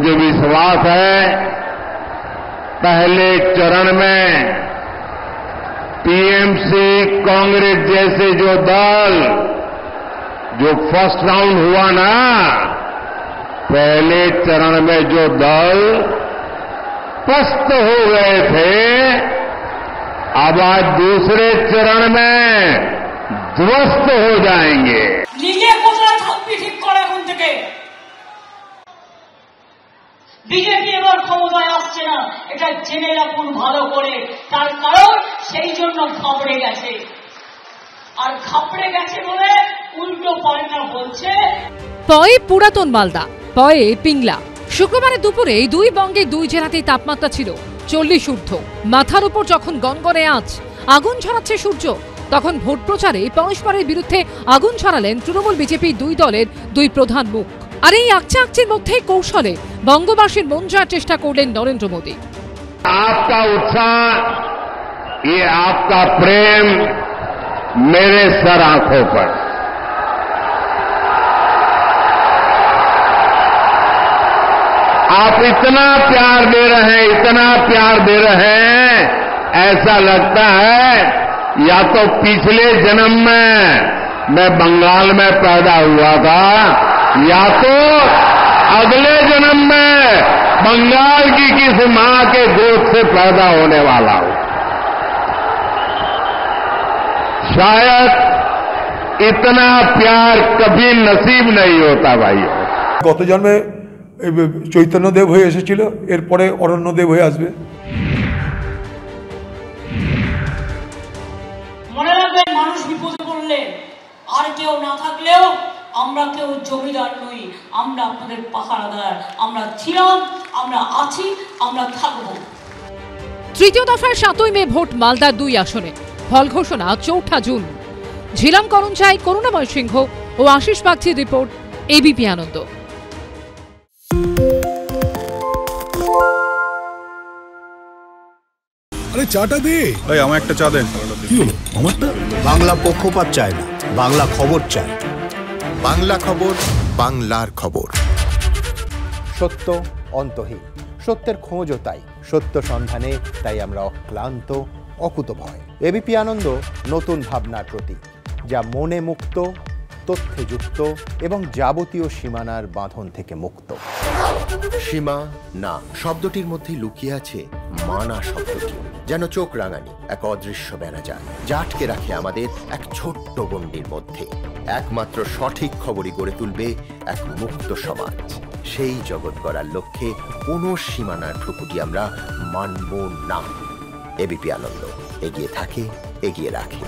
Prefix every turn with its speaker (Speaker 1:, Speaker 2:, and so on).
Speaker 1: मुझे विश्वास है पहले चरण में टीएमसी कांग्रेस जैसे जो दल जो फर्स्ट राउंड हुआ ना, पहले चरण में जो दल पस्त हो गए थे, अब आज दूसरे चरण में ध्वस्त हो जाएंगे।
Speaker 2: বিজেপি এবার ক্ষমতায় আসছে না, এটা জেনে রাখুন ভালো করে। তার কারণ সেই জন্য ঘাবড়ে গেছে, আর ঘাবড়ে গেছে বলে উল্টো পাল্টা বলছে।
Speaker 3: পয়ে পুরাতন মালদা, পয়ে পিংলা। শুক্রবারে দুপুরে এই দুই বঙ্গে দুই জেলাতেই তাপমাত্রা ছিল 40 ঊর্ধ্ব। মাথার উপর যখন গনগনে আঁচ, আগুন ছড়াচ্ছে সূর্য, তখন ভোট প্রচারে পরস্পরের বিরুদ্ধে আগুন ছড়ালেন তৃণমূল বিজেপি দুই দলের দুই প্রধান মুখ। আর এই আকচাকচির মধ্যেই কৌশলে বঙ্গবাসীর মন জয়ের চেষ্টা করলেন নরেন্দ্র মোদী।
Speaker 1: आपका उत्साह, ये आपका प्रेम मेरे सर आंखों पर। आप इतना प्यार दे रहे हैं, इतना प्यार दे रहे हैं, ऐसा लगता है या तो पिछले जन्म में मैं बंगाल में पैदा हुआ था, या तो अगले जन्म में बंगाल की किसी मां के गोद से पैदा होने वाला हूं। शायद इतना प्यार कभी नसीब नहीं होता भाइयों।
Speaker 4: गत जन्मे चैतन्य देव হয়ে এসেছিল, এরপরে অরণ্য দেব হয়ে আসবে।
Speaker 2: মনে রাখবেন, মানুষ বিপদে পড়লে আর কেউ না থাকলেও আমরা কেউ জমিদার নই, আমরা আপনাদের পাহারাদার। আমরা ছিলাম, আমরা আছি, আমরা থাকব।
Speaker 3: তৃতীয় দফার 7ই মে ভোট মালদার 2 আসনে। ফল ঘোষণা 4 জুন। ঝিলাম করঞ্চাই, করুণাময় সিংহ ও আশিস বাগচির রিপোর্ট, এবিপি আনন্দ।
Speaker 5: আরে চাটা দে ভাই, আমার একটা চা দেন। কি হলো আমারটা?
Speaker 6: বাংলা পক্ষপাত চায় না, বাংলা খবর চায়। বাংলা খবর, বাংলার খবর। সত্য অন্তহীন, সত্যের খোঁজও তাই, সত্য সন্ধানে তাই আমরা অক্লান্ত, অকুতভয়। এবিপি আনন্দ নতুন ভাবনার প্রতীক, যা মনে মুক্ত, তথ্যে যুক্ত এবং যাবতীয় সীমানার বাঁধন থেকে মুক্ত। সীমা না শব্দটির মধ্যেই লুকিয়ে আছে মানা শব্দটি, যেন চোখ রাঙানি এক অদৃশ্য বেড়াজাল, যা আটকে রাখে আমাদের এক ছোট্ট গণ্ডির মধ্যে। একমাত্র সঠিক খবরই গড়ে তুলবে এক মুক্ত সমাজ। সেই জগৎ গড়ার লক্ষ্যে কোনো সীমানার ঠুকুটি আমরা মানব না। এবিপি আনন্দ এগিয়ে থাকে, এগিয়ে রাখে।